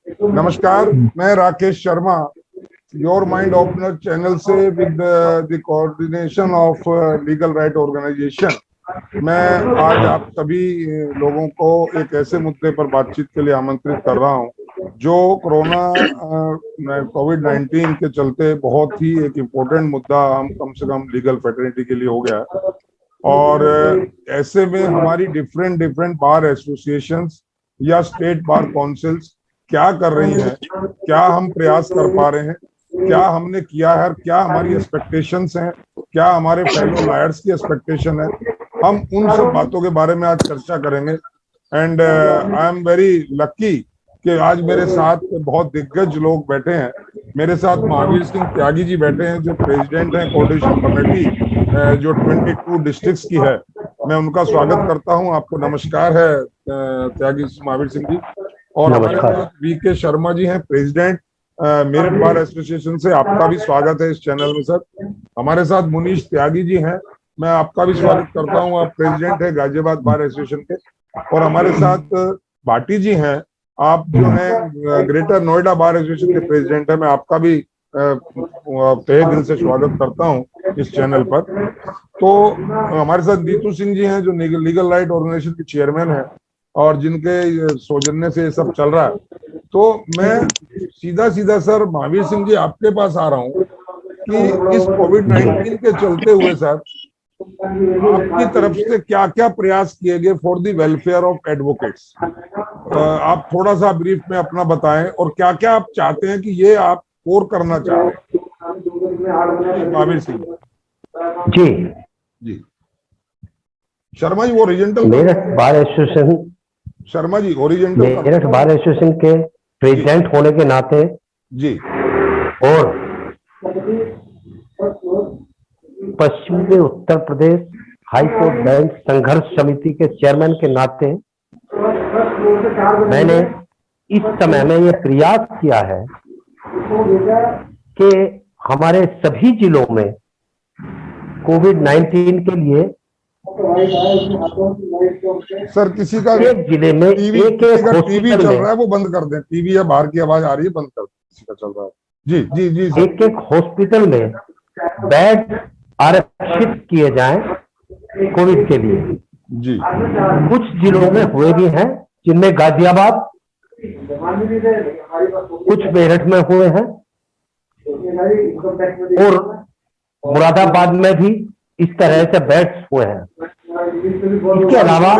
नमस्कार, मैं Rakesh Sharma, your mind opener channel से with the coordination of legal right organisation. मैं आज आप सभी लोगों को एक ऐसे मुद्दे पर बातचीत के लिए आमंत्रित कर रहा हूं जो कोविड-19 के चलते बहुत ही एक इम्पोर्टेंट मुद्दा हम कम से कम लीगल फ्रेटर्निटी के लिए हो गया है। और ऐसे में हमारी डिफरेंट डिफरेंट बार एसोसिएशंस या स्टेट बार काउंसिल्स क्या कर रही हैं, क्या हम प्रयास कर पा रहे हैं, क्या हमने किया है, क्या हमारी एक्सपेक्टेशंस हैं, क्या हमारे फेलो लॉयर्स की एक्सपेक्टेशन है, हम उन सब बातों के बारे में आज चर्चा करेंगे। And I am very lucky कि आज मेरे साथ बहुत दिग्गज लोग बैठे हैं। मेरे साथ महावीर सिंह त्यागी जी बैठे हैं जो प्रेसिडेंट हैं कोऑर्डिनेशन कमेटी जो 22 डिस्ट्रिक्ट्स की है। मैं उनका स्वागत करता हूं। आपको नमस्कार है त्यागी महावीर सिंह जी। और हमारे साथ वीके शर्मा जी हैं, प्रेसिडेंट मेरठ बार एसोसिएशन से। आपका भी स्वागत है इस चैनल में सर। हमारे साथ मुनीश त्यागी जी हैं, मैं आपका भी स्वागत करता हूं। आप प्रेसिडेंट है गाजियाबाद बार एसोसिएशन के। और हमारे साथ भाटी जी हैं, आप जो हैं ग्रेटर नोएडा बार एसोसिएशन के प्रेसिडेंट है। मैं आपका भी तहे दिल से स्वागत करता हूं इस चैनल पर। तो हमारे साथ नीतू सिंह जी हैं जो लीगल राइट ऑर्गेनाइजेशन के चेयरमैन है और जिनके सौजन्य से ये सब चल रहा है। तो मैं सीधा सीधा सर महावीर सिंह जी आपके पास आ रहा हूँ कि इस कोविड-19 के चलते हुए सर आपकी तरफ से क्या क्या प्रयास किए गए for the welfare of advocates. आप थोड़ा सा ब्रीफ में अपना बताएं और क्या क्या आप चाहते हैं कि ये आप और करना चाह रहे हैं। महावीर सिंह जी जी। शर्मा जी वो original Meerut bar association, Sharma ji original Meerut bar association के प्रेसिडेंट होने के नाते जी और पश्चिमी Uttar Pradesh high court bench संघर्ष समिति के चेयरमैन के नाते मैंने इस समय में ये प्रयास किया है कि हमारे सभी जिलों में कोविड-19 के लिए सर किसी का एक जिले में टीवी चल रहा है वो बंद कर दें। टीवी या बाहर की आवाज आ रही है, बंद कर दें। किसी का चल रहा है जी जी जी सर। एक एक हॉस्पिटल में बेड आरक्षित किए जाएं कोविड के लिए जी। कुछ जिलों में हुए भी हैं जिनमें गाजियाबाद, कुछ मेरठ में हुए हैं और मुरादाबाद में भी इस तरह से बेड्स हुए हैं। इसके अलावा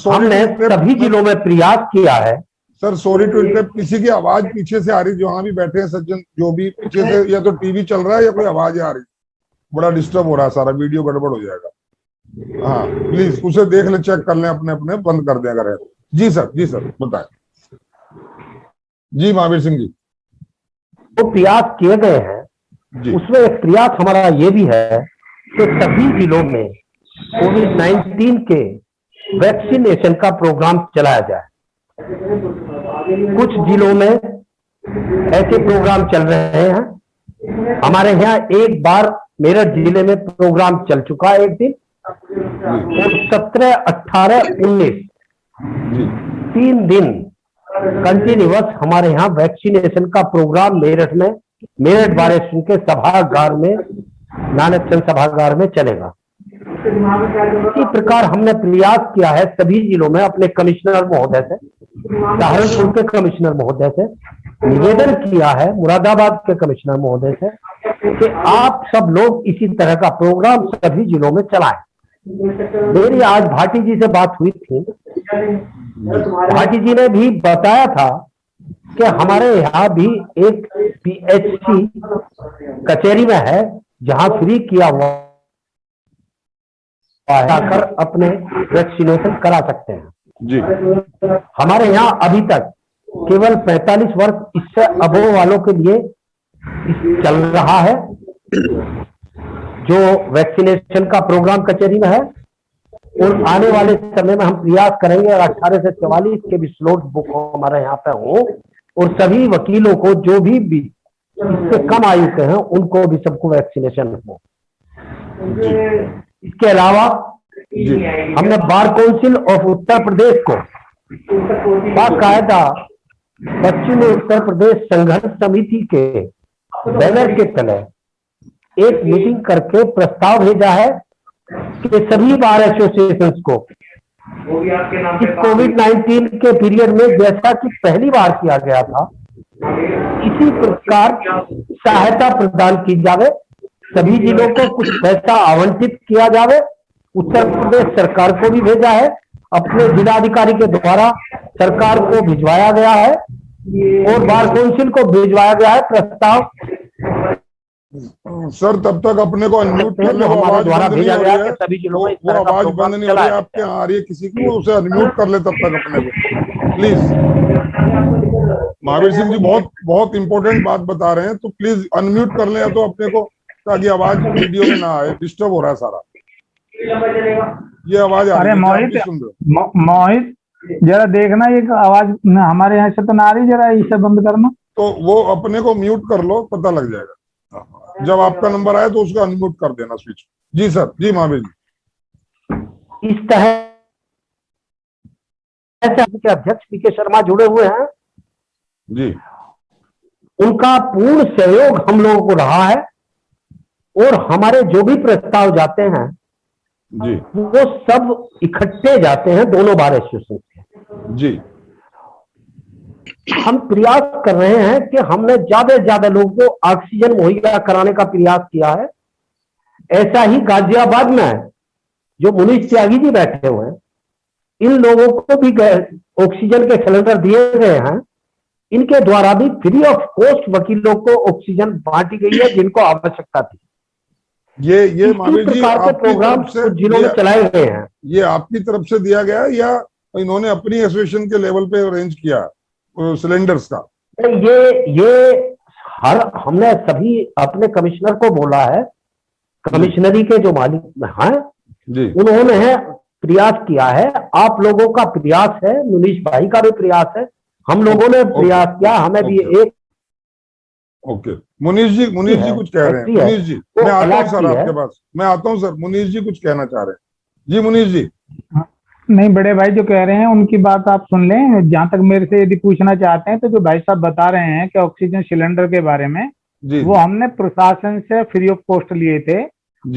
हमने सभी जिलों में प्रयास किया है। सर सॉरी टू इंटरप्ट, किसी की आवाज पीछे से आ रही, जहां भी बैठे हैं सज्जन, जो भी पीछे से या तो टीवी चल रहा है या कोई आवाज आ रही, बड़ा डिस्टर्ब हो रहा है, सारा वीडियो गड़बड़ हो जाएगा। हाँ प्लीज उसे देख ले, चेक कर ले, अपने अपने बंद कर दे अगर है। जी सर बताएं। जी महावीर सिंह जी। तो प्रयास किए गए हैं, उसमें एक प्रयास हमारा ये भी है कि सभी जिलों में कोविड-19 के वैक्सीनेशन का प्रोग्राम चलाया जाए। कुछ जिलों में ऐसे प्रोग्राम चल रहे हैं। हमारे यहाँ एक बार मेरठ जिले में प्रोग्राम चल चुका है एक दिन, और 17, 18, 19 3 दिन कंटिन्यूअस हमारे यहाँ वैक्सीनेशन का प्रोग्राम मेरठ में, मेरठ बार एसोसिएशन के सभागार में, नानक चंद सभागार में चलेगा। इसी प्रकार हमने प्रयास किया है सभी जिलों में अपने कमिश्नर महोदय से, सहारनपुर के कमिश्नर महोदय से निवेदन किया है, मुरादाबाद के कमिश्नर महोदय से, कि आप सब लोग इसी तरह का प्रोग्राम सभी जिलों में चलाएं। मेरी आज भाटी जी से बात हुई थी। भाटी जी ने भी बताया था कि हमारे यहाँ भी एक पीएचसी कचहरी में है जहां फ्री किया हुआ जाकर अपने वैक्सीनेशन करा सकते हैं जी। हमारे यहाँ अभी तक केवल 45 वर्ष इससे अबोव वालों के लिए चल रहा है जो वैक्सीनेशन का प्रोग्राम कचहरी में है, और आने वाले समय में हम प्रयास करेंगे और 18 से 44 के भी स्लॉट बुक हमारे यहाँ पे हो, और सभी वकीलों को जो भी इससे कम आयु के हैं उनको भी सबको वैक्सीनेशन हो। इसके अलावा हमने बार काउंसिल ऑफ उत्तर प्रदेश को बाकायदा पश्चिमी उत्तर प्रदेश संघर्ष समिति के बैनर के तले एक मीटिंग करके प्रस्ताव भेजा है कि सभी बार एसोसिएशंस को इस कोविड-19 के पीरियड में जैसा कि पहली बार किया गया था, इसी प्रकार सहायता प्रदान की जावे, सभी जिलों को कुछ पैसा आवंटित किया जावे। उत्तर प्रदेश सरकार को भी भेजा है, अपने जिलाधिकारी के द्वारा सरकार को भिजवाया गया है और बार काउंसिल को भिजवाया गया है प्रस्ताव। सर तब तक अपने को अनम्यूट कर ले, हमारे द्वारा भेजा गया है सभी जिलों में। वो आवाज बंद नहीं हो रही है आपके यहाँ आ रही है किसी की, उसे अनम्यूट कर ले तब तक अपने को प्लीज। महावीर सिंह जी बहुत बहुत इंपॉर्टेंट बात बता रहे हैं, तो प्लीज अनम्यूट कर ले या तो अपने को, ताकि आवाज वीडियो में ना आए, डिस्टर्ब हो रहा है सारा। ये आवाज आ रही है, मोहित सुन रहे मोहित जरा देखना ये आवाज हमारे यहाँ से तो ना आ रही, जरा इसे बंद करना। तो वो अपने को म्यूट कर लो, पता लग जाएगा। जब आपका नंबर आए तो उसको अनम्यूट कर देना स्विच। जी सर, जी महावीर जी। इस तरह के अध्यक्ष पीके शर्मा जुड़े हुए हैं जी, उनका पूर्ण सहयोग हम लोगों को रहा है और हमारे जो भी प्रस्ताव जाते हैं जी, वो सब इकट्ठे जाते हैं दोनों बार एसोसिएशन के। जी, हम प्रयास कर रहे हैं कि हमने ज्यादा से ज्यादा लोगों को ऑक्सीजन मुहैया कराने का प्रयास किया है। ऐसा ही गाजियाबाद में जो मुनीष त्यागी जी बैठे हुए हैं, इन लोगों को भी ऑक्सीजन के सिलेंडर दिए गए हैं। इनके द्वारा भी फ्री ऑफ कॉस्ट वकीलों को ऑक्सीजन बांटी गई है जिनको आवश्यकता थी। ये महावीर जी प्रकार के आपकी प्रोग्राम तरफ से जिलों में चलाए गए हैं। ये आपकी तरफ से दिया गया है या इन्होंने अपनी एसोसिएशन के लेवल पे अरेंज किया सिलेंडर्स का? ये हर हमने सभी अपने कमिश्नर को बोला है, कमिश्नरी के जो मालिक हैं जी, उन्होंने है प्रयास किया है। आप लोगों का प्रयास है, मुनीष भाई का भी प्रयास है, हम लोगों ने प्रयास किया। हमें भी एक ओके मुनीष जी कुछ कह रहे हैं। मुनीष जी मैं आता हूँ सर आपके पास, मैं आता हूँ सर। मुनीष जी कुछ कहना चाह रहे हैं। जी मुनीष जी। नहीं, बड़े भाई जो कह रहे हैं उनकी बात आप सुन लें। जहां तक मेरे से यदि पूछना चाहते हैं तो जो भाई साहब बता रहे हैं कि ऑक्सीजन सिलेंडर के बारे में, जी, वो हमने प्रशासन से फ्री ऑफ कॉस्ट लिए थे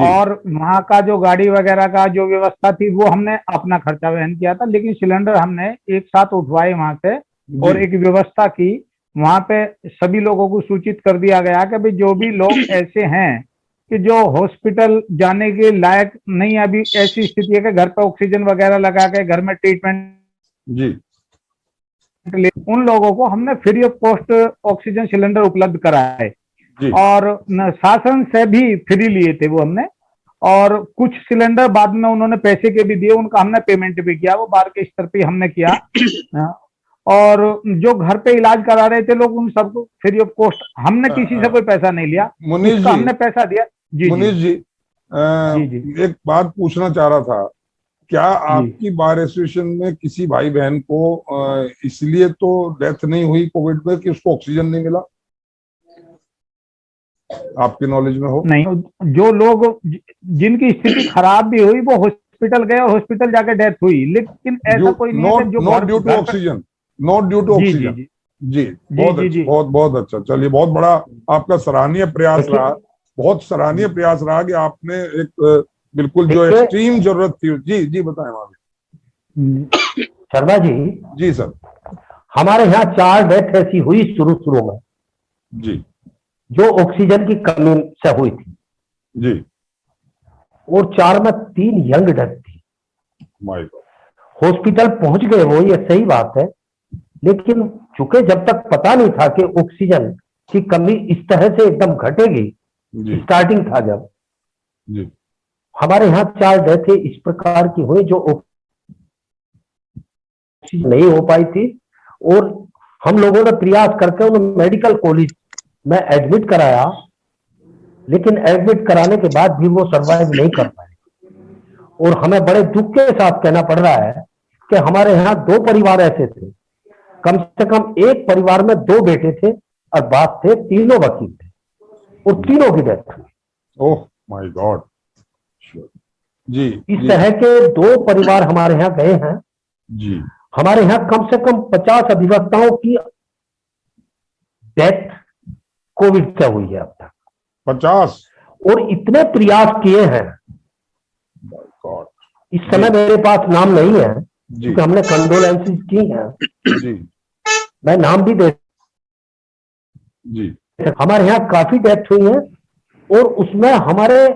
और वहां का जो गाड़ी वगैरह का जो व्यवस्था थी वो हमने अपना खर्चा वहन किया था। लेकिन सिलेंडर हमने एक साथ उठवाए वहां से और एक व्यवस्था की। वहां पे सभी लोगों को सूचित कर दिया गया कि भाई जो भी लोग ऐसे हैं कि जो हॉस्पिटल जाने के लायक नहीं, अभी ऐसी स्थिति है कि घर पे ऑक्सीजन वगैरह लगा के घर में ट्रीटमेंट जी, उन लोगों को हमने free of cost oxygen cylinder उपलब्ध कराए और शासन से भी फ्री लिए थे वो हमने। और कुछ सिलेंडर बाद में उन्होंने पैसे के भी दिए, उनका हमने पेमेंट भी किया, वो बार के स्तर पे हमने किया। और जो घर पे इलाज करा रहे थे लोग, उन सबको फ्री ऑफ कॉस्ट, हमने किसी से कोई पैसा नहीं लिया, मुनीष जी हमने पैसा दिया। जी मुनीष जी, जी। एक बात पूछना चाह रहा था, क्या आपकी बार एसोसिएशन में किसी भाई बहन को इसलिए तो डेथ नहीं हुई कोविड में कि उसको ऑक्सीजन नहीं मिला? आपके नॉलेज में हो? नहीं, जो लोग जिनकी स्थिति खराब भी हुई वो हॉस्पिटल गए, हॉस्पिटल जाके डेथ हुई, लेकिन ऐसा कोई नहीं है जो not due to oxygen, not due to oxygen. जी, बहुत अच्छा। चलिए, बहुत बड़ा आपका सराहनीय प्रयास रहा, बहुत सराहनीय प्रयास रहा कि आपने एक बिल्कुल जो एक्सट्रीम जरूरत थी। जी जी बताएं मामी। शर्मा जी। जी सर। हमारे यहाँ 4 डेथ ऐसी हुई शुरू में जी, जो ऑक्सीजन की कमी से हुई थी जी, और 4 में 3 यंग डेथ थी। My God. हॉस्पिटल पहुंच गए वो, ये सही बात है, लेकिन चूंकि जब तक पता नहीं था कि ऑक्सीजन की कमी इस तरह से एकदम घटेगी, स्टार्टिंग था जब जी, हमारे यहाँ 4 डेथ इस प्रकार की हुई जो ऑक्सीजन नहीं हो पाई थी। और हम लोगों ने प्रयास करके उन्हें मेडिकल कॉलेज में एडमिट कराया, लेकिन एडमिट कराने के बाद भी वो सर्वाइव नहीं कर पाए। और हमें बड़े दुख के साथ कहना पड़ रहा है कि हमारे यहाँ 2 परिवार ऐसे थे, कम से कम एक परिवार में 2 बेटे थे और बाप थे, तीनों वकील थे और तीनों की डेथ हुई। Oh my God. जी, इस तरह के 2 परिवार हमारे यहाँ गए हैं। जी, हमारे यहाँ कम से कम 50 अधिवक्ताओं की डेथ कोविड से हुई है अब तक, 50। और इतने प्रयास किए हैं। गॉड। इस समय मेरे पास नाम नहीं है जी क्योंकि हमने कंडोलेंसेस की हैं, जी मैं नाम भी दे, जी हमारे यहाँ काफी डेथ हुई है और उसमें हमारे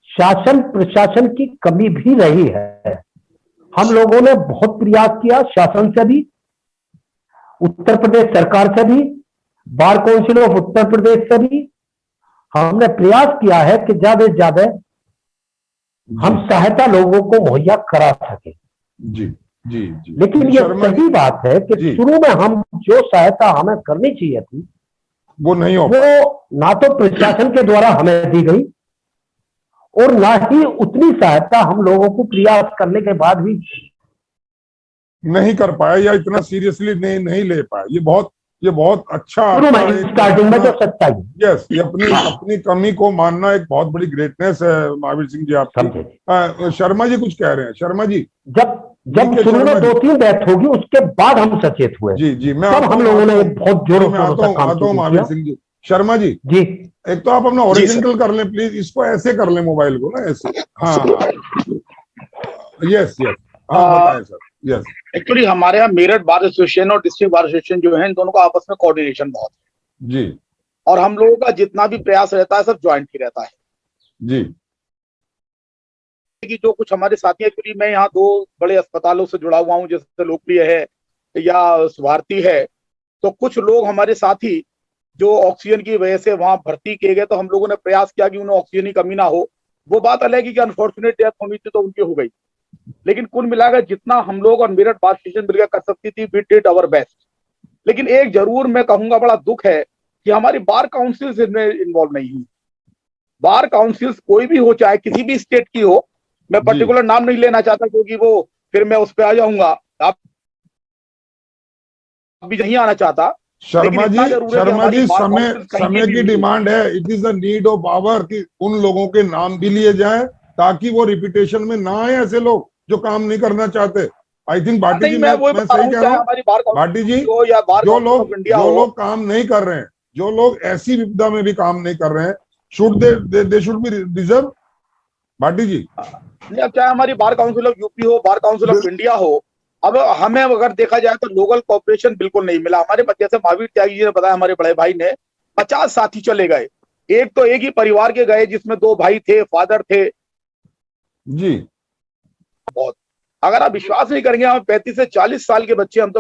शासन प्रशासन की कमी भी रही है। हम लोगों ने बहुत प्रयास किया, शासन से भी, उत्तर प्रदेश सरकार से भी, बार काउंसिल ऑफ उत्तर प्रदेश से भी हमने प्रयास किया है कि ज्यादा से ज्यादा हम सहायता लोगों को मुहैया करा सके। जी जी जी। लेकिन ये शर्मा जी, सही बात है कि जी। शुरू में हम जो सहायता हमें करनी चाहिए थी वो नहीं हो वो ना तो प्रशासन के द्वारा हमें दी गई और ना ही उतनी सहायता हम लोगों को प्रयास करने के बाद भी नहीं कर पाया या इतना सीरियसली नहीं ले पाया। ये बहुत अच्छा शुरू आपका में एक स्टार्टिंग में जो सच्चाई है, यस, ये अपनी अपनी कमी को मानना एक बहुत बड़ी ग्रेटनेस है महावीर सिंह जी आपकी। समझे। शर्मा जी कुछ कह रहे हैं, शर्मा जी। जब ठीक है, शुरू में शर्मा जी। 2-3 डेथ होगी उसके बाद हम सचेत हुए, जी जी, मैं तब हम लोगों ने बहुत जोरों शोरों से काम आता हूँ महावीर किया। सिंह जी। शर्मा जी, जी एक तो आप अपना ओरिजिनल कर लें प्लीज, इसको ऐसे कर लें मोबाइल को ना, ऐसे। हाँ यस यस, हाँ बताएं सर। यस। एक्चुअली हमारे यहाँ मेरठ बार एसोसिएशन और डिस्ट्रिक्ट बार एसोसिएशन जो है इन दोनों का आपस में कोऑर्डिनेशन बहुत है जी और हम लोगों का जितना भी प्रयास रहता है सब ज्वाइंट ही रहता है। जी कि जो कुछ हमारे साथी, एक्चुअली मैं यहाँ 2 बड़े अस्पतालों से जुड़ा हुआ हूँ, जैसे लोकप्रिय है या भारती है, तो कुछ लोग हमारे साथी जो ऑक्सीजन की वजह से वहां भर्ती किए गए, तो हम लोगों ने प्रयास किया कि उन्हें ऑक्सीजन की कमी ना हो। वो बात अलग है कि अनफॉर्चुनेट डेथ होनी थी तो उनकी हो गई, लेकिन कुल मिलाकर जितना हम लोग और मेरठ बार एसोसिएशन मिलकर कर सकती थी, वी डिड आवर बेस्ट। लेकिन एक जरूर मैं कहूंगा बड़ा दुख है कि हमारी बार काउंसिल इसमें इन्वॉल्व नहीं हुई। बार काउंसिल कोई भी हो, चाहे किसी भी स्टेट की हो, मैं पर्टिकुलर नाम नहीं लेना चाहता क्योंकि वो फिर मैं उस पर आ जाऊंगा, आप भी नहीं आना चाहता। शर्मा जी, समय की भी डिमांड है। It is the need of hour कि उन लोगों के नाम भी लिए जाए ताकि वो रिपीटेशन में ना आए ऐसे लोग जो काम नहीं करना चाहते। आई थिंक भाटी जी, मैं सही कह रहा हूँ भाटी जी, जो लोग काम नहीं कर रहे हैं, जो लोग ऐसी विपदा में भी काम नहीं कर रहे हैं, should they should be deserve. Bhati ji, नहीं, अब चाहे हमारी बार काउंसिल ऑफ यूपी हो, बार काउंसिल ऑफ इंडिया हो, अब हमें अगर देखा जाए तो लोकल कॉर्पोरेशन बिल्कुल नहीं मिला। हमारे जैसे महावीर त्यागी जी ने बताया, हमारे बड़े भाई ने 50 साथी चले गए। एक ही परिवार के गए जिसमें 2 भाई थे, फादर थे जी। बहुत, अगर आप विश्वास नहीं करेंगे, हम 35 से 40 साल के बच्चे, हम तो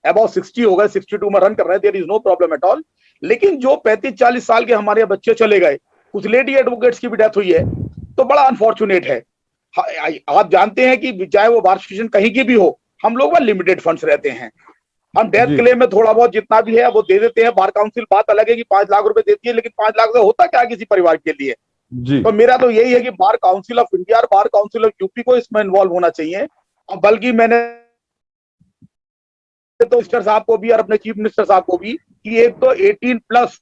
अबाउट 60 हो गए, 62 में रन कर रहे हैं, there is no problem at all. लेकिन जो 35-40 साल के हमारे बच्चे चले गए, कुछ लेडी एडवोकेट्स की भी डेथ हुई है, तो बड़ा अनफॉर्चुनेट है। आप जानते हैं कि चाहे वो बार एसोसिएशन कहीं की भी हो, हम लोग वहां लिमिटेड फंड्स रहते हैं। हम डेथ क्लेम में थोड़ा बहुत जितना भी है वो दे देते हैं। बार काउंसिल बात अलग है कि 5 लाख रुपए देती है, लेकिन 5 लाख से होता क्या किसी परिवार के लिए। जी। तो मेरा तो यही है कि बार काउंसिल ऑफ इंडिया और बार काउंसिल ऑफ यूपी को इसमें इन्वॉल्व होना चाहिए। बल्कि मैंने तो मिनिस्टर साहब को भी और अपने चीफ मिनिस्टर साहब को भी कि एक तो 18+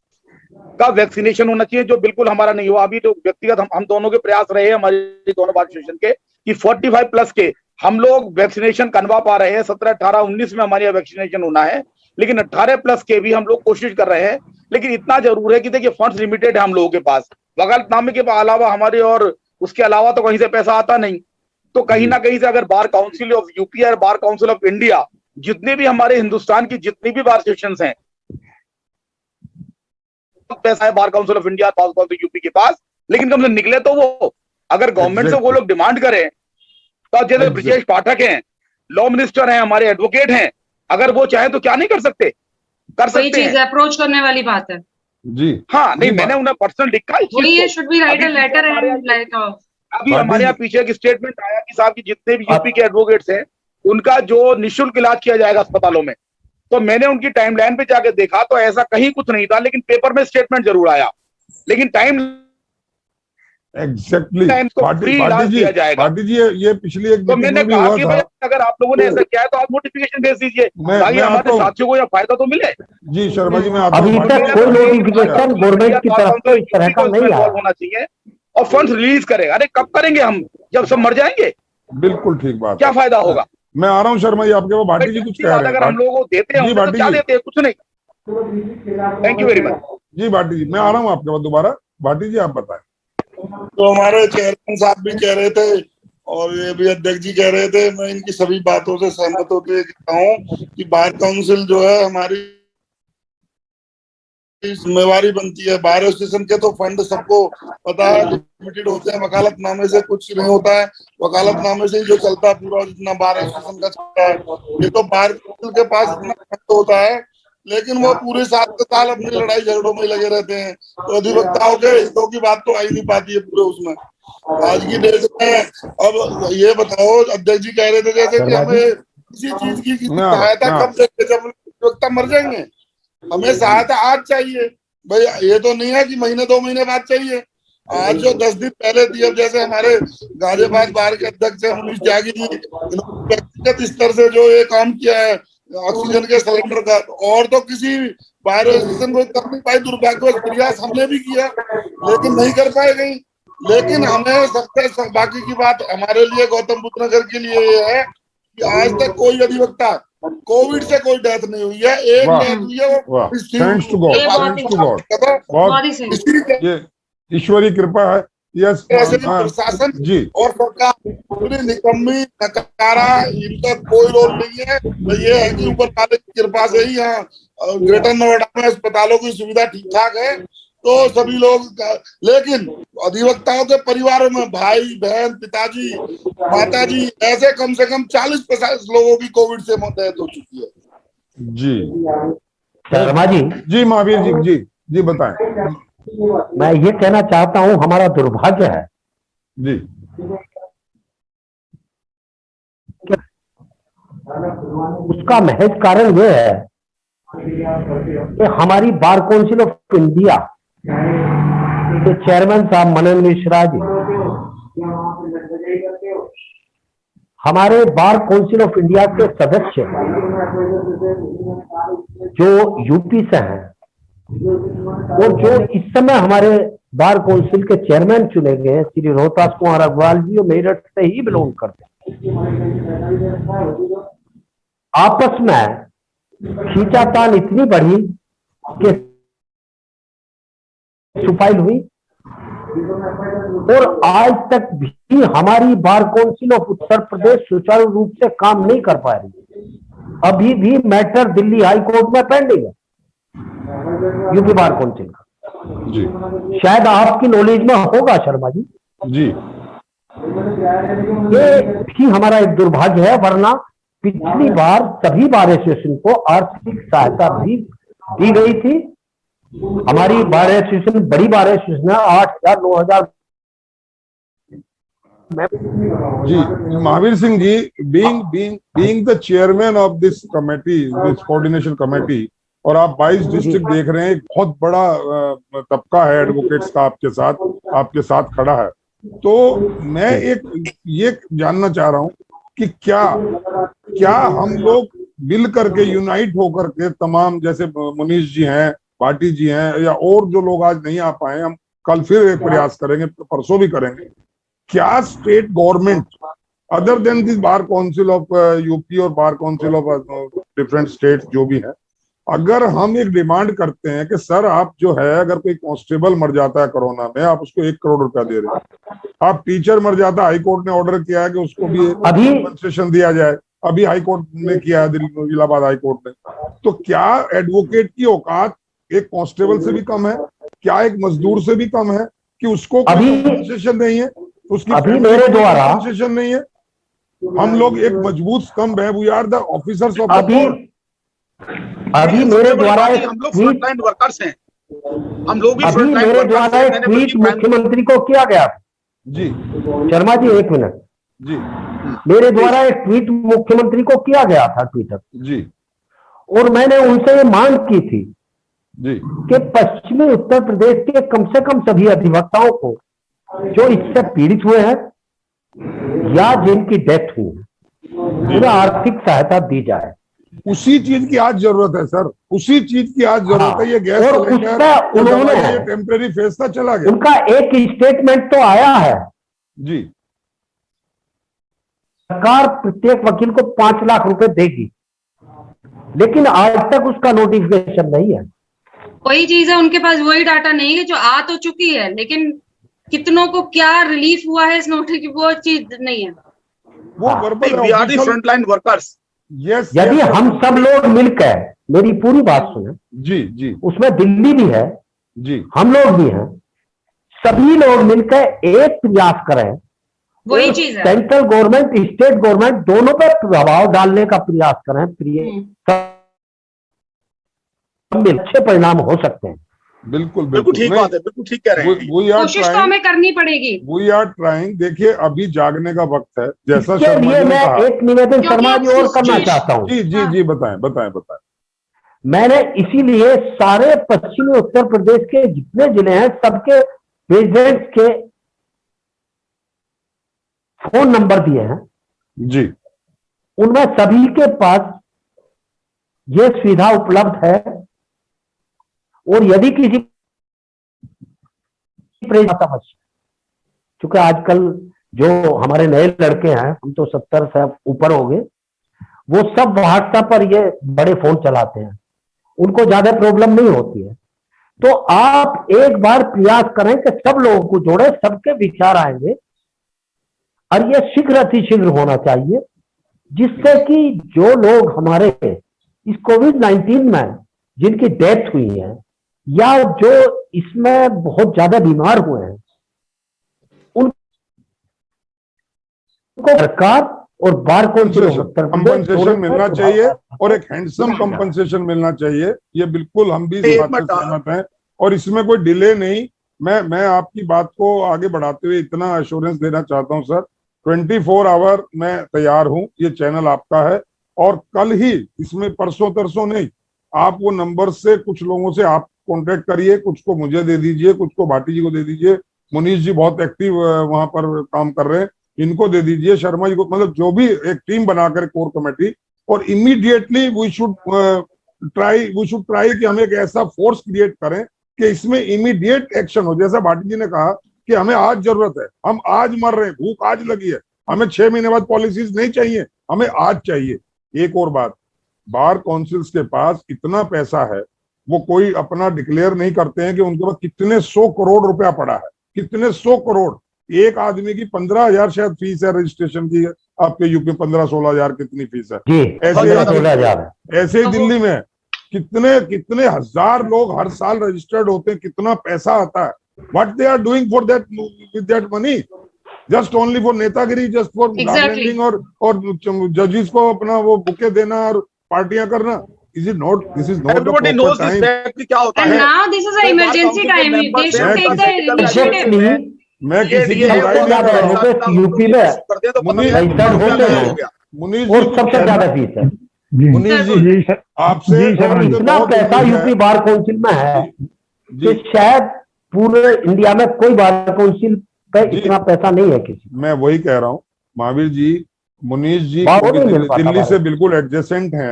का वैक्सीनेशन होना चाहिए, जो बिल्कुल हमारा नहीं हुआ। अभी तो व्यक्तिगत हम दोनों के प्रयास रहे हैं, हमारे दोनों बार एसोसिएशन के, कि 45+ के हम लोग वैक्सीनेशन करवा पा रहे हैं। 17, 18, 19 में हमारी वैक्सीनेशन होना है, लेकिन 18+ के भी हम लोग कोशिश कर रहे हैं। लेकिन इतना जरूर है कि देखिए फंड्स लिमिटेड है हम लोगों के पास, वकालतनामे के अलावा हमारे और उसके अलावा तो कहीं से पैसा आता नहीं। तो कहीं ना कहीं से अगर बार काउंसिल ऑफ यूपी और बार काउंसिल ऑफ इंडिया, जितने भी हमारे हिंदुस्तान की जितनी भी बार एसोसिएशन हैं, पैसा है बार council of India, bar council UP के पास, लेकिन कम से निकले तो वो, अगर गवर्नमेंट से वो लोग डिमांड करें, तो जैसे ब्रजेश पाठक हैं, लॉ मिनिस्टर हैं, हमारे एडवोकेट हैं, अगर वो चाहे तो क्या नहीं कर सकते, कर सकते हैं। अप्रोच करने वाली बात है जी। हाँ, नहीं मैंने उन्हें पर्सनल लिखा है। अभी हमारे यहाँ पीछे एक स्टेटमेंट आया कि साहब की जितने भी यूपी के एडवोकेट्स हैं उनका जो निःशुल्क इलाज किया जाएगा अस्पतालों में। तो मैंने उनकी टाइमलाइन पे जाके देखा तो ऐसा कहीं कुछ नहीं था, लेकिन पेपर में स्टेटमेंट जरूर आया, लेकिन टाइम एग्जैक्टली भाटी जी, ये पिछली एक तो मैंने कहा कि अगर आप लोगों ने ऐसा किया है तो आप नोटिफिकेशन भेज दीजिए ताकि हमारे साथियों को या फायदा तो मिले। जी शर्मा जी, मैं अभी तक कोई नोटिफिकेशन गवर्नमेंट की तरफ से इस तरह का नहीं आया होना चाहिए और फंड रिलीज करें। अरे कब करेंगे हम, जब सब मर जाएंगे? बिल्कुल ठीक बात, क्या फायदा होगा? मैं आ रहा हूँ शर्मा जी आपके पास। भाटी जी कुछ कह रहे हैं, अगर हम लोगों को देते हैं तो क्या देते हैं? कुछ नहीं। Thank you very much. जी भाटी जी, मैं आ रहा हूँ आपके पास दोबारा। भाटी जी आप बताएं। तो हमारे चेयरमैन साहब भी कह रहे थे और ये भी अध्यक्ष जी कह रहे थे, मैं इनकी सभी बातों से सहमत होकर कहता हूँ कि बार काउंसिल जो है हमारी जिम्मेवारी बनती है। बार एसोसिएशन के तो फंड सबको पता है लिमिटेड होते हैं, वकालतनामे से कुछ नहीं होता है, वकालतनामे से ही जो चलता है पूरा जितना बार एसोसिएशन का चलता है। ये तो बार काउंसिल के पास इतना फंड होता है, लेकिन वो पूरे 7 साल अपनी लड़ाई झगड़ों में लगे रहते हैं, तो अधिवक्ताओं के हितों की बात तो आ ही नहीं पाती है पूरे उसमें। आज की डेट में अब ये बताओ, अध्यक्ष जी कह रहे थे जैसे कि हमें किसी चीज की किसी मैं आ रहा हूँ, सहायता मैं आ कब देंगे जब अधिवक्ता मर जाएंगे। हमें सहायता आज चाहिए भाई, ये तो नहीं है कि महीने 2 महीने बाद चाहिए। आज जो 10 दिन पहले थी, अब जैसे हमारे गाजियाबाद बार के अध्यक्ष है मुनीष त्यागी जी, इन्होंने व्यक्तिगत स्तर से जो ये काम किया है ऑक्सीजन के सिलेंडर का, और तो किसी बार एसोसिएशन को कर नहीं पाई। दुर्भाग्यवश प्रयास हमने भी किया लेकिन नहीं कर पाए गई। लेकिन हमें सबसे बाकी की बात हमारे लिए गौतम बुद्ध नगर के लिए ये है कि आज तक कोई अधिवक्ता कोविड से कोई डेथ नहीं हुई है। एक वाह, डेथ हुई है वाह, वो thanks to God, thanks to God. बहुत इसी ये ईश्वरी कृपा है। यस ऐसे भी प्रशासन जी और सरकार पूरी निकम्मी नकारा, इनका कोई रोल नहीं है। तो ये है कि ऊपर वाले की कृपा से ही यहाँ ग्रेटर नोएडा में अस्पतालों की सुविधा ठीक ठाक है, तो सभी लोग। लेकिन अधिवक्ताओं के परिवारों में भाई बहन पिताजी माताजी ऐसे कम से कम 40-50 लोगों की कोविड से डेथ हो चुकी है। जी शर्मा जी, जी महावीर जी, जी जी बताएं। मैं ये कहना चाहता हूं, हमारा दुर्भाग्य है जी उसका महज कारण यह है कि हमारी बार काउंसिल ऑफ इंडिया के चेयरमैन साहब मनन मिश्रा जी हमारे बार काउंसिल ऑफ इंडिया के सदस्य जो यूपी से हैं और जो इस समय हमारे बार काउंसिल के चेयरमैन चुने गए हैं श्री रोहतास कुमार अग्रवाल जी, मेरठ से ही बिलोंग करते हैं, आपस में खींचातान इतनी बढ़ी कि सुफाइल हुई और आज तक भी हमारी बार काउंसिल ऑफ उत्तर प्रदेश सुचारू रूप से काम नहीं कर पा रही। अभी भी मैटर दिल्ली हाई कोर्ट में पेंडिंग है यूपी बार काउंसिल का। जी शायद आपकी नॉलेज में होगा शर्मा जी। जी ये भी हमारा एक दुर्भाग्य है, वरना पिछली बार सभी बार एसोसिएशन को आर्थिक सहायता भी दी गई थी। हमारी बार एसोसिएशन बड़ी बार एसोसिएशन है, 8,000 9,000 जी Mahavir Singh ji, being the chairman of this committee, this coordination committee, और आप 22 डिस्ट्रिक्ट देख रहे हैं, एक बहुत बड़ा तबका है एडवोकेट्स का आपके साथ खड़ा है। तो मैं एक ये जानना चाह रहा हूं कि क्या हम लोग मिल करके यूनाइट होकर के तमाम, जैसे मुनीष जी हैं, भाटी जी हैं, या और जो लोग आज नहीं आ पाए, हम कल फिर एक प्रयास करेंगे, परसों भी करेंगे। क्या state government other than this bar council of UP और bar council of different state जो भी है, अगर हम एक डिमांड करते हैं कि सर आप जो है, अगर कोई कांस्टेबल मर जाता है कोरोना में, आप उसको 1 करोड़ रुपया दे रहे हैं, आप टीचर मर जाता है, हाई कोर्ट ने ऑर्डर किया है कि उसको भी कंपनसेशन दिया जाए, अभी हाई कोर्ट ने किया है, दिल्ली इलाहाबाद हाई कोर्ट ने, तो क्या एडवोकेट की औकात एक कांस्टेबल से भी कम है? क्या एक मजदूर से भी कम है कि उसको कंपनसेशन नहीं है, उसकी अभी मेरे द्वारा कंपनसेशन नहीं है? हम लोग एक मजबूत स्तंभ है, we are the officers of the court. अभी मेरे द्वारा एक हम लोग फ्रंटलाइन वर्कर्स हैं, हम लोग भी अभी फ्रंटलाइन मेरे वर्कर्स द्वारा हैं। एक ट्वीट मुख्यमंत्री को किया गया। जी शर्मा जी 1 मिनट, जी मेरे द्वारा एक ट्वीट मुख्यमंत्री को किया गया था ट्विटर, जी, और मैंने उनसे ये मांग की थी जी कि पश्चिमी उत्तर प्रदेश के कम से कम सभी अधिवक्ताओं को जो इससे पीड़ित हुए हैं या जिनकी डेथ हुई है, उन्हें आर्थिक सहायता दी जाए। उसी चीज की आज जरूरत है सर, उसी चीज की आज जरूरत है। ये गैस और उसका उन्होंने टेम्परेरी फेस था, चला गया। उनका एक स्टेटमेंट तो आया है, जी सरकार प्रत्येक वकील को 5 लाख रुपए देगी, लेकिन आज तक उसका नोटिफिकेशन नहीं है। वही चीज है, उनके पास वही डाटा नहीं है जो आ तो चुकी है, लेकिन कितनों को क्या रिलीफ हुआ है इस नोटिस की वो चीज नहीं है। वो verbal we are the front line workers. Yes, यदि हम सब लोग मिलकर, मेरी पूरी बात सुने, जी जी उसमें दिल्ली भी है, जी, हम लोग भी हैं, सभी लोग मिलकर एक प्रयास करें, वही चीज है। सेंट्रल गवर्नमेंट, स्टेट गवर्नमेंट दोनों पर प्रभाव डालने का प्रयास करें, सब अच्छे परिणाम हो सकते हैं। बिल्कुल बिल्कुल ठीक बात है, बिल्कुल ठीक कह रहे हैं। कोशिश तो हमें करनी पड़ेगी। We are trying. देखिए अभी जागने का वक्त है, जैसा इसके शर्मा लिए जी ने मैं कहा। एक निवेदन क्योंकि शर्मा आप जी और करना सिचुएशन- चाहता हूं। जी जी जी, बताएं बताएं बताएं। मैंने इसीलिए सारे पश्चिमी उत्तर प्रदेश के जितने जिले हैं सबके प्रेसिडेंट के फोन नंबर दिए हैं। जी उनमें सभी के पास ये सुविधा उपलब्ध है, और यदि किसी समस्या, क्योंकि आजकल जो हमारे नए लड़के हैं, हम तो 70 से ऊपर हो गए, वो सब व्हाट्सएप पर ये बड़े फोन चलाते हैं, उनको ज्यादा प्रॉब्लम नहीं होती है। तो आप एक बार प्रयास करें कि सब लोगों को जोड़े, सबके विचार आएंगे, और ये शीघ्र अतिशीघ्र होना चाहिए, जिससे कि जो लोग हमारे इस कोविड-19 में जिनकी डेथ हुई है, या जो इसमें बहुत ज्यादा बीमार हुए हैं, उनको सरकार और बार कंपनसेशन मिलना चाहिए, और एक हैंडसम कंपनसेशन मिलना चाहिए। ये बिल्कुल हम भी इस बात से सहमत हैं, और इसमें कोई डिले नहीं। मैं आपकी बात को आगे बढ़ाते हुए इतना एश्योरेंस देना चाहता हूं सर, 24 आवर मैं तैयार हूं, ये चैनल आपका है। और कल ही, इसमें परसों तरसों नहीं, आप वो नंबर से कुछ लोगों से आप कांटेक्ट करिए, कुछ को मुझे दे दीजिए, कुछ को भाटी जी को दे दीजिए, मुनीष जी बहुत एक्टिव वहां पर काम कर रहे हैं, इनको दे दीजिए, शर्मा जी को, मतलब जो भी एक टीम बनाकर कोर कमेटी, और इमीडिएटली वी शुड ट्राई कि हम एक ऐसा फोर्स क्रिएट करें कि इसमें इमीडिएट एक्शन हो। जैसा भाटी जी ने कहा कि हमें आज जरूरत है, हम आज मर रहे हैं, भूख आज लगी है, हमें 6 महीने बाद पॉलिसीज नहीं चाहिए, हमें आज चाहिए। एक और बात, बार काउंसिल्स के पास इतना पैसा है, वो कोई अपना डिक्लेयर नहीं करते हैं कि उनके पास कितने 100 करोड़ रुपया पड़ा है, कितने 100 करोड़। एक आदमी की 15,000 शायद फीस है रजिस्ट्रेशन की, आपके यूपी 15-16,000 कितनी फीस है। ऐसे ही दिल्ली में कितने कितने हजार लोग हर साल रजिस्टर्ड होते हैं, कितना पैसा आता है। What they are doing for that, with that money, just only for नेतागिरी, जस्ट फॉर ब्रांडिंग, और जजेस को अपना वो बुके देना और पार्टियां करना। Is it not? This is not the Everybody knows proper this time. fact कि क्या होता And है। now this is an emergency time. They should take the initiative. मैं किसी की बुराई नहीं कर रहा हूँ। यूपी में मुनीष और सबसे ज्यादा फीस है। मुनीष जी आपसे इतना पैसा यूपी बार काउंसिल में है कि शायद पूरे इंडिया में कोई बार काउंसिल पे इतना पैसा नहीं है किसी। मैं वही कह रहा हूँ महावीर जी, मुनीष जी दिल्ली से बिल्कुल एडजेसेंट हैं,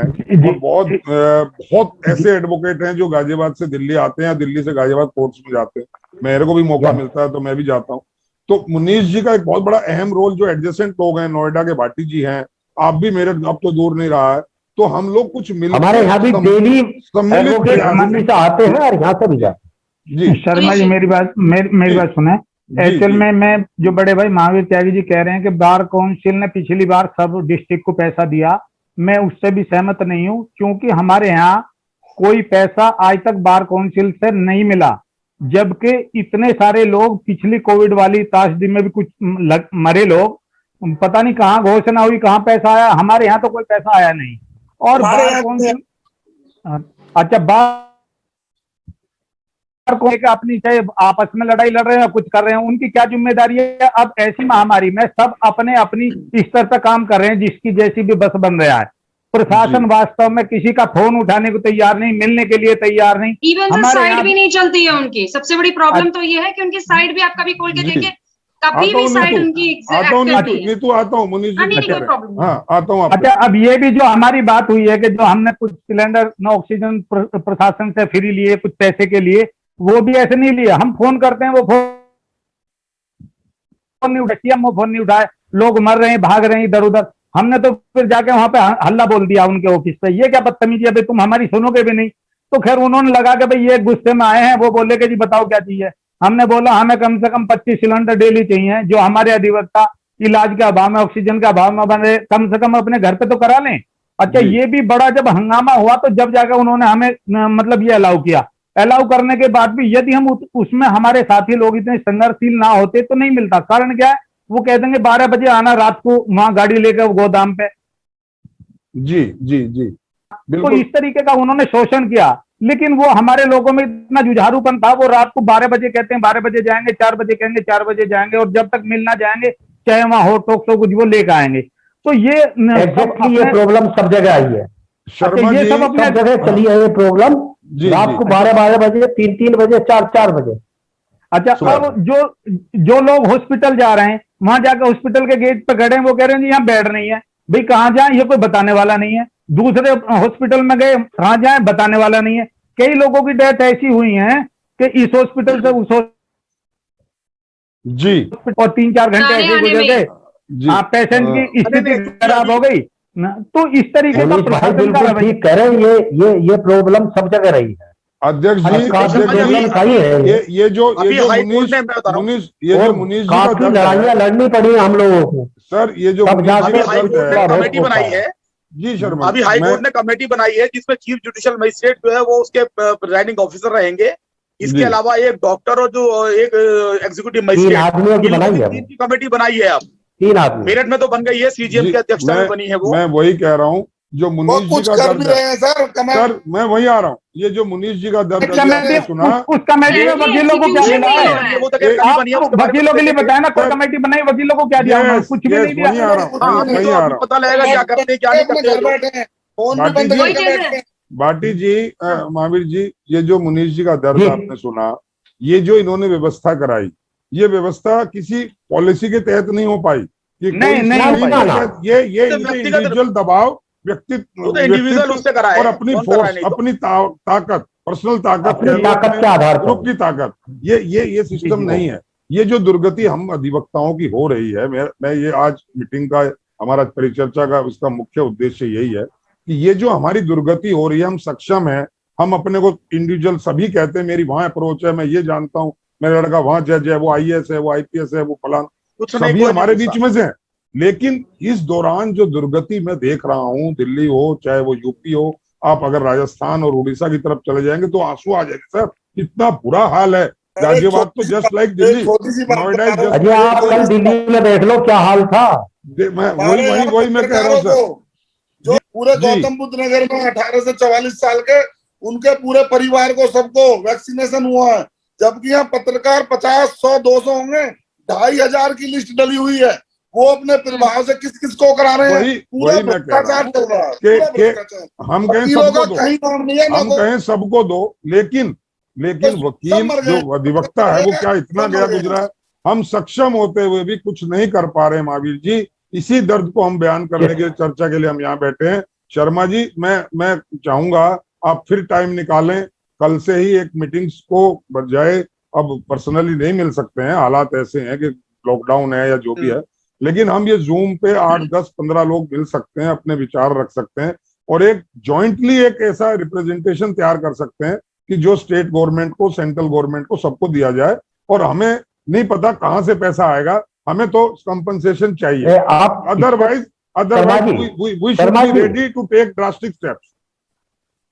और बहुत ऐसे एडवोकेट हैं जो गाजियाबाद से दिल्ली आते हैं, दिल्ली से गाजियाबाद कोर्ट्स में जाते हैं, मेरे को भी मौका मिलता है तो मैं भी जाता हूँ। तो मुनीष जी का एक बहुत बड़ा अहम रोल, जो एडजेसेंट लोग हैं, नोएडा के भाटी जी हैं, आप भी, मेरे अब तो दूर नहीं रहा है, तो हम लोग कुछ मिल, हमारे यहाँ भी डेली सम्मिलित आते हैं और यहाँ से भी जाते हैं। जी शर्मा जी मेरी बात सुने। एक्चुअल में मैं, जो बड़े भाई महावीर त्यागी जी कह रहे हैं कि बार काउंसिल ने पिछली बार सब डिस्ट्रिक्ट को पैसा दिया, मैं उससे भी सहमत नहीं हूं, क्योंकि हमारे यहाँ कोई पैसा आज तक बार काउंसिल से नहीं मिला, जबकि इतने सारे लोग पिछली कोविड वाली त्रासदी में भी कुछ मरे लोग, पता नहीं कहाँ घोषणा हुई, कहाँ पैसा आया, हमारे यहाँ तो कोई पैसा आया नहीं। और बार काउंसिल, अच्छा, बार को अपनी चाहे आपस में लड़ाई लड़ रहे हैं, कुछ कर रहे हैं, उनकी क्या जिम्मेदारी है। अब ऐसी महामारी में सब अपने अपनी स्तर पर काम कर रहे हैं, जिसकी जैसी भी बस बन रहा है। प्रशासन वास्तव में किसी का फोन उठाने को तैयार नहीं, मिलने के लिए तैयार नहीं। इवन साइड भी नहीं चलती है उनकी। सबसे बड़ी प्रॉब्लम तो ये है कि उनकी साइड भी आप कभी खोल के देखें, कभी भी साइड उनकी आता हूँ मुनीष जी, हाँ आता हूँ। अच्छा, अब ये भी जो हमारी बात हुई है कि जो हमने कुछ सिलेंडर न ऑक्सीजन प्रशासन से फ्री लिए कुछ पैसे के लिए, वो भी ऐसे नहीं लिया। हम फोन करते हैं, वो फोन नहीं उठाए, वो फोन नहीं उठाए, लोग मर रहे हैं, भाग रहे हैं इधर उधर। हमने तो फिर जाके वहां पे हल्ला बोल दिया उनके ऑफिस पे, ये क्या बदतमीजी है भाई, तुम हमारी सुनोगे भी नहीं। तो खैर उन्होंने लगा के भाई ये गुस्से में आए हैं, वो बोले कि जी बताओ क्या चाहिए। हमने बोला हमें कम से कम 25 सिलेंडर डेली चाहिए, जो हमारे अधिवक्ता इलाज के अभाव में, ऑक्सीजन के अभाव में बने, कम से कम अपने घर पे तो करा लें। अच्छा, जी। ये भी बड़ा जब हंगामा हुआ तो जब जाकर उन्होंने हमें मतलब ये अलाउ किया। अलाउ करने के बाद भी यदि हम उसमें हमारे साथी लोग इतने संघर्षशील ना होते तो नहीं मिलता। कारण क्या है, वो कह देंगे 12 बजे आना रात को वहां गाड़ी लेकर गोदाम पे। जी जी जी तो बिल्कुल। इस तरीके का उन्होंने शोषण किया। लेकिन वो हमारे लोगों में इतना जुझारूपन था, वो रात को 12 बजे कहते हैं 12 बजे जाएंगे, 4 बजे कहेंगे 4 बजे जाएंगे, और जब तक मिलना जाएंगे चाहे वहां हो टोक सो कुछ वो लेकर आएंगे। तो ये एग्जैक्टली ये प्रॉब्लम सब जगह आई है, शर्मा ये जी, सब अपने सब जगह चली है ये प्रॉब्लम। जी रात जी को 12 बजे, 3 बजे, 4 बजे। अच्छा, अब जो लोग हॉस्पिटल जा रहे हैं, वहां जाकर हॉस्पिटल के गेट पे खड़े हैं, वो कह रहे हैं जी यहाँ बेड नहीं है। भाई कहाँ जाए ये कोई बताने वाला नहीं है। दूसरे हॉस्पिटल में गए, कहाँ जाए बताने वाला नहीं है। कई लोगों की डेथ ऐसी हुई है कि इस हॉस्पिटल से उस जी और 3-4 घंटे जाने ऐसे आने गुजर में। गए, जी पेशेंट की स्थिति नहीं, खराब हो गई ना। तो इस तरीके का मनीष भाई प्रशासन का बिल्कुल रवैया। ठीक कह रहे हैं, ये प्रॉब्लम सब जगह रही है। अध्यक्ष अरे जी, काफी अध्यक्ष प्रॉब्लम जी, सही है ये। ये जो अभी हाई कोर्ट ने, मैं बता रहा हूँ, मुनीष ये जो और मुनीष जी का काफी दर्द लड़ाइयां है लड़नी पड़ी हम लोगों को, सर, ये जो तब मुनीष जी जाके का हाई दर्द कोर्ट ने है, बहुत कमेटी बनाई है। जी शर्मा अभी जी, हाई मैं कोर्ट ने कमेटी बनाई है जिसमें चीफ जुडिशियल मजिस्ट्रेट जो है वो उसके प्रिजाइडिंग ऑफिसर रहेंगे। इसके जी। अलावा एक डॉक्टर और जो एक एग्जीक्यूटिव 3 मजिस्ट्रेट, आदमियों की इन लोगों बनाई की है 3 वो, की कमेटी बनाई है। अब 3 आदमी। मेरठ में तो बन गई है, सीजीएम जी की अध्यक्षता में बनी है वो। मैं वही कह रहा हूँ, जो वो मुनीष जी कुछ का कर भी दर्द है रहे हैं सर, सर, मैं वही आ रहा हूँ। ये जो मुनीष जी का दर्द अभी आपने सुना, उस कमेटी में वकीलों को क्या execution मिला नहीं है? हो रहा है। वो तो खैर कल ही बनी है, आप उसके बारे में वकीलों के लिए देखेंगे। बताया ना, कोई सर, कमेटी बनाई, वकीलों को क्या दिया उन्होंने? यस कुछ भी यस नहीं दिया। वही आ रहा हूँ, हाँ, अभी वही तो आ अभी रहा हूँ। पता लगेगा क्या करते हैं क्या नहीं अपने करते घर हैं। बैठे हैं, फोन भी बाटी बंद जी, वही करके चीज बैठते है। हैं। भाटी जी, महावीर जी, ये जो मुनीष जी का दर्द जी। आपने सुना, ये जो इन्होंने व्यवस्था कराई, ये व्यवस्था किसी पॉलिसी के तहत नहीं हो पाई। ये नहीं, कोई नहीं हो स्कीम पाई। के तहत, ये तो इनके व्यक्तिगत, इंडिविजुअल दबाव, वो तो इंडिविजुअल उससे करा और है, अपनी कौन कर रहा है फोर्स, नहीं तो। अपनी ताकत, पर्सनल ताकत अपनी कह लो, ताकत अपने के आधार ग्रुप पर। की ताकत, ये सिस्टम जी। नहीं है। ये जो दुर्गति हम अधिवक्ताओं की हो रही है, मैं ये आज मीटिंग का, हमारा परिचर्चा का इसका मुख्य उद्देश्य यही है कि ये जो हमारी दुर्गति हो रही है, हम सक्षम है, हम अपने को इंडिविजुअल सभी कहते हैं मेरी वहां अप्रोच है, मैं ये जानता हूँ, मेरा लड़का वहां जज है, वो आईएएस है, वो आईपीएस है, वो फलान, कुछ नहीं, सभी कोई हमारे नहीं बीच में से हैं। लेकिन इस दौरान जो दुर्गति मैं देख रहा हूँ, दिल्ली हो चाहे वो यूपी हो, आप अगर राजस्थान और उड़ीसा की तरफ चले जाएंगे तो आंसू आ जाएंगे सर, इतना बुरा हाल है। गाजियाबाद तो जस्ट लाइक दिल्ली, छोटी सी बात नोएडा इज बता रहा जस्ट अजय आप कल दिल्ली में देख लो क्या हाल था। मैं हमारे यहाँ वही मैं कह रहा हूँ पत्रकारों सर। को, जो पूरे जी। गौतम बुद्ध नगर में 18 से 44 साल के, उनके पूरे परिवार को सबको वैक्सीनेशन हुआ है। जबकि यहाँ पत्रकार 50, 100, 200 होंगे, 2500 की लिस्ट डली हुई है। वो अपने प्रभाव से किस किस को करा रहे हैं? पूरा वही मैं कह रहा भ्रष्टाचार हूँ चल रहा है, कि पूरा भ्रष्टाचार। हम कहें वकीलों सबको का दो, कहीं नाम नहीं है ना, हम कहें सबको दो, लेकिन सब वकील मर गए, जो अधिवक्ता है वो क्या इतना सब गया मर गए। गुजरा है, हम सक्षम होते हुए भी कुछ नहीं कर पा रहे हैं महावीर जी। इसी दर्द को हम बयान करने के लिए, चर्चा के लिए हम यहाँ बैठे हैं। शर्मा जी, मैं चाहूंगा आप फिर टाइम निकालें, कल से ही एक मीटिंग्स को बजाय, अब पर्सनली नहीं मिल सकते हैं, हालात ऐसे हैं कि लॉकडाउन है या जो भी है, लेकिन हम ये जूम पे 8, 10, 15 लोग मिल सकते हैं, अपने विचार रख सकते हैं और एक जॉइंटली एक ऐसा रिप्रेजेंटेशन तैयार कर सकते हैं कि जो स्टेट गवर्नमेंट को, सेंट्रल गवर्नमेंट को, सबको दिया जाए। और हमें नहीं पता कहां से पैसा आएगा, हमें तो कंपनसेशन चाहिए। आप otherwise we should be ready to take drastic steps.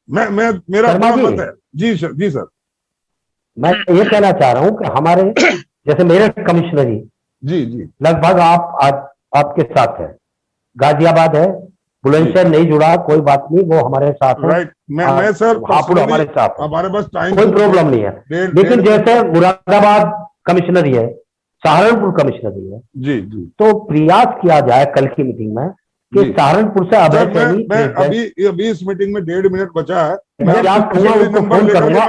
मेरा अपना मत है। जी सर, जी सर। मैं ये कहना चाह रहा हूँ कि हमारे जैसे मेरठ कमिश्नरी जी लगभग आप आज आपके साथ है, गाजियाबाद है, बुलंदशहर नहीं जुड़ा, कोई बात नहीं, वो हमारे साथ है। राइट, मैं सर हापुड़ हमारे साथ है, हमारे पास टाइम कोई प्रॉब्लम नहीं है। लेकिन जैसे मुरादाबाद कमिश्नरी है, सहारनपुर कमिश्नरी है, जी तो प्रयास किया जाए कल की मीटिंग में कि सहारनपुर से अभय सर, सैनी, मैं अभी इस मीटिंग में 1.5 मिनट बचा है, मैं उनको फोन करूंगा।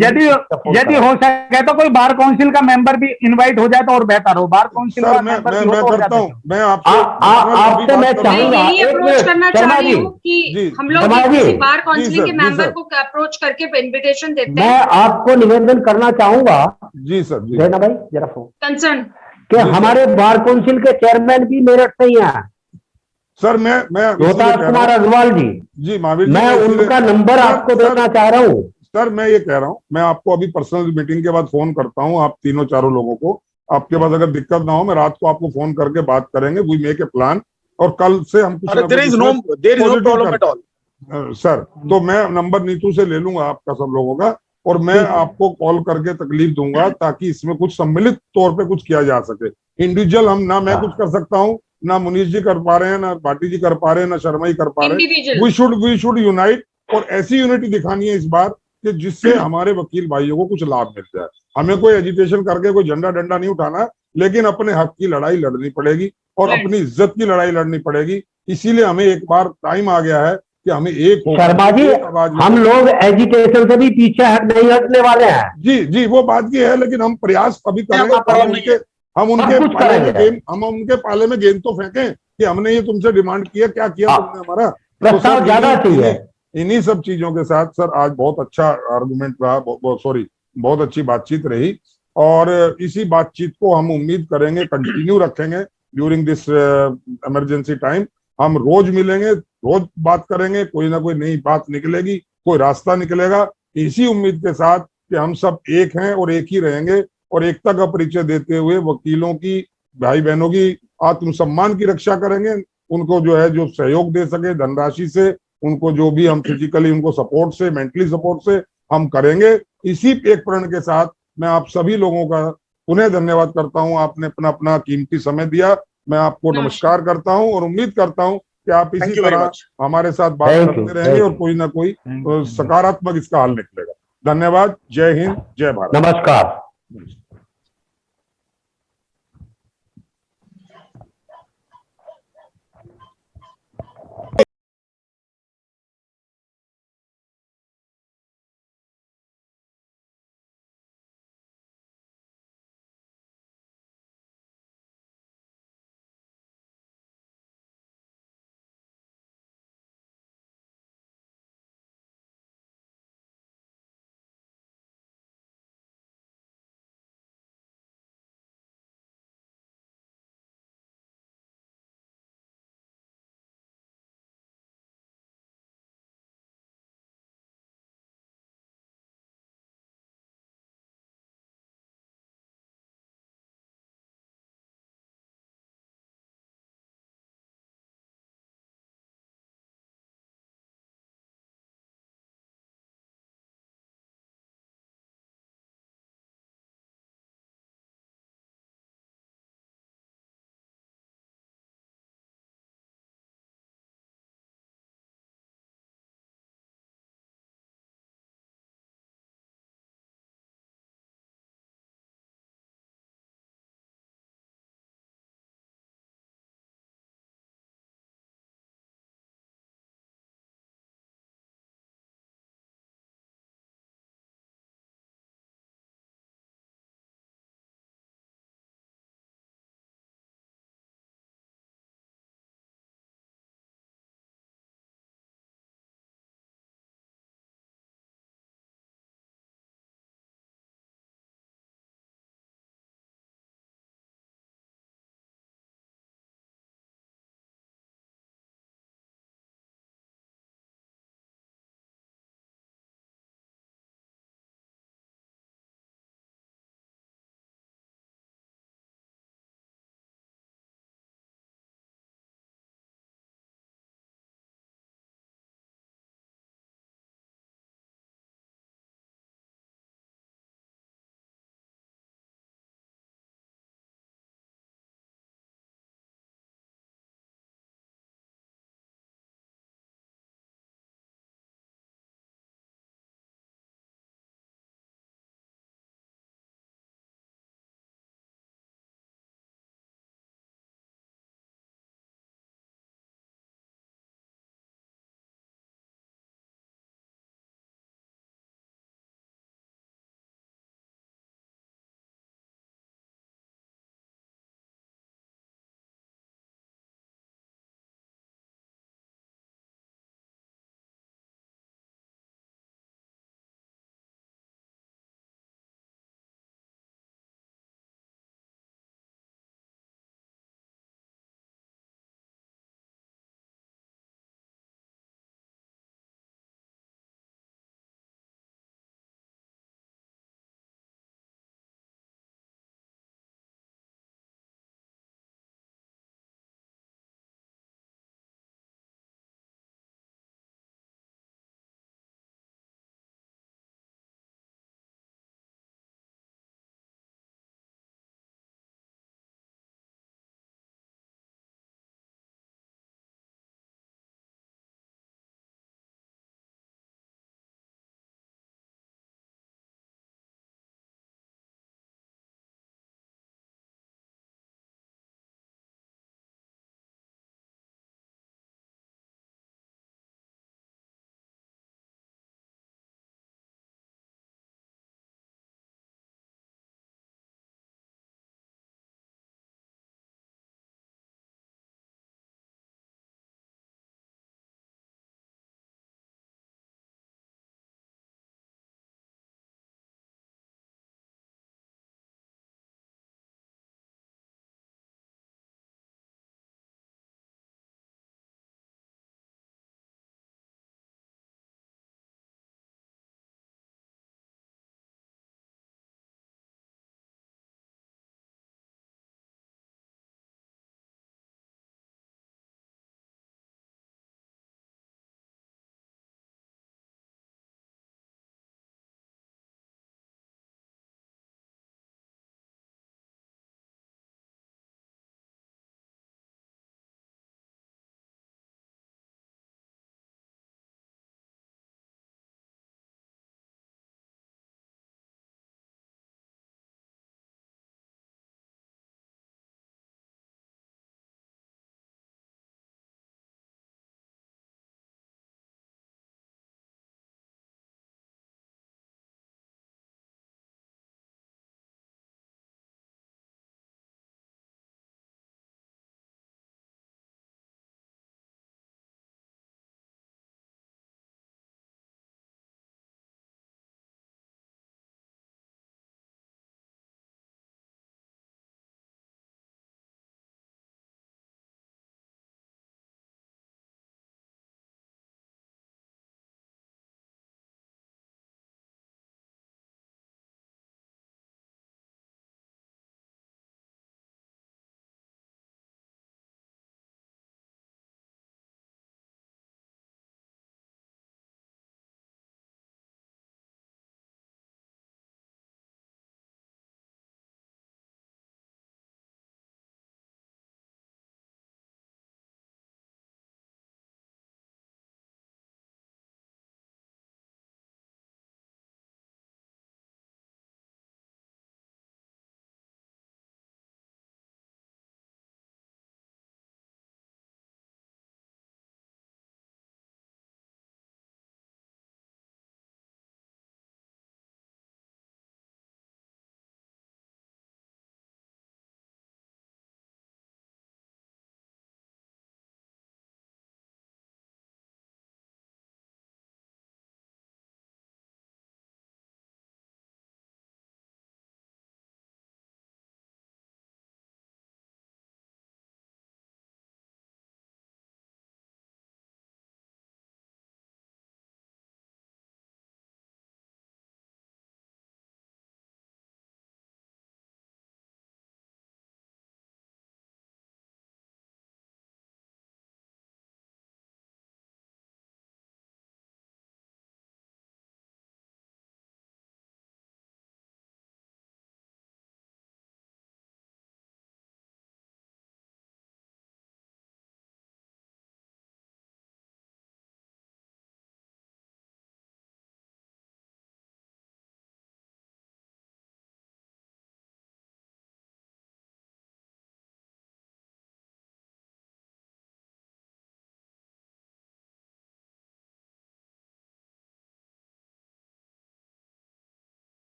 यदि हो सके तो कोई बार काउंसिल का मेंबर भी इनवाइट हो जाए तो और बेहतर हो। बार काउंसिल का मेंबर भी हो तो और करता हूँ, मैं आपसे मैं मैं चाहूंगा यही अप्रोच करना चाह रही हूँ कि जी, हम लोग शर्मा जी, किसी बार काउंसिलिंग के जी, मेंबर सर। को अप्रोच करके इनविटेशन देते मैं हैं। आपको निवेदन करना चाहूंगा, जी सर, जी जैना भाई जरा फोन, कंसर्न कि हमारे बार काउंसिल के चेयरमैन भी मेरठ से ही हैं। सर मैं इसीलिए रोहतास कह कुमार रहा हूं, अग्रवाल जी, जी महावीर जी, मैं इसीलिए- उनका नंबर सर- आपको सर- देना चाह रहा हूँ। सर मैं ये कह रहा हूँ, मैं आपको अभी पर्सनल मीटिंग के बाद फोन करता हूँ, आप तीनों चारों लोगों को। आपके पास अगर दिक्कत ना हो, मैं रात को आपको फोन करके बात करेंगे, वी मेक ए प्लान, और कल से हम कुछ ना देयर इज नो कुछ problem positive at all. Sir, तो मैं नंबर नीतू से ले लूंगा आपका, सब लोगों का, और मैं आपको कॉल करके तकलीफ दूंगा, ताकि इसमें कुछ सम्मिलित तौर पे कुछ किया जा सके। इंडिविजुअल हम ना, मैं कुछ कर सकता हूँ, ना मुनीश जी कर पा रहे हैं, ना भाटी जी कर पा रहे हैं, ना शर्मा जी कर पा रहे हैं। इंडिविजुअल वी शुड यूनाइट, और ऐसी यूनिटी दिखानी है इस बार कि जिससे हमारे वकील भाइयों को कुछ लाभ मिल जाए। हमें कोई एजिटेशन करके कोई झंडा डंडा नहीं उठाना, लेकिन अपने हक की लड़ाई लड़नी पड़ेगी, और अपनी इज्जत की लड़ाई लड़नी पड़ेगी। इसीलिए हमें एक बार टाइम आ गया है कि हमें एक होकर शर्मा जी, एक आवाज में- हम लोग एजुकेशन से भी पीछे नहीं हटने वाले हैं। जी वो बात की है, लेकिन हम प्रयास अभी करेंगे। प्रॉब्लम नहीं है। हम सब उनके कुछ पाले में करेंगे। गेंद, हम उनके पाले में गेंद तो फेंकें कि हमने ये तुमसे डिमांड किया, क्या किया हाँ। तुमने हमारा। प्रस्ताव सर, ज्यादा चाहिए। इन्हीं सब चीजों के साथ सर आज बहुत अच्छा आर्गुमेंट रहा, सॉरी बहुत अच्छी बातचीत रही, और इसी बातचीत को हम उम्मीद करेंगे कंटिन्यू रखेंगे ड्यूरिंग दिस इमरजेंसी टाइम। हम रोज मिलेंगे, रोज बात करेंगे, कोई ना कोई नई बात निकलेगी, कोई रास्ता निकलेगा, इसी उम्मीद के साथ कि हम सब एक हैं और एक ही रहेंगे, और एकता का परिचय देते हुए वकीलों की, भाई बहनों की आत्मसम्मान की रक्षा करेंगे। उनको जो है, जो सहयोग दे सके धनराशि से, उनको जो भी हम फिजिकली उनको सपोर्ट से, मेंटली सपोर्ट से हम करेंगे। इसी एक प्रण के साथ मैं आप सभी लोगों का पुनः धन्यवाद करता हूं। आपने अपना अपना कीमती समय दिया, मैं आपको नमस्कार करता हूं, और उम्मीद करता हूं कि आप इसी थैंक यू वेरी तरह मच। हमारे साथ बात Thank करते you, रहेंगे, thank और you. कोई ना कोई सकारात्मक इसका हल निकलेगा। धन्यवाद। जय हिंद, जय भारत। नमस्कार।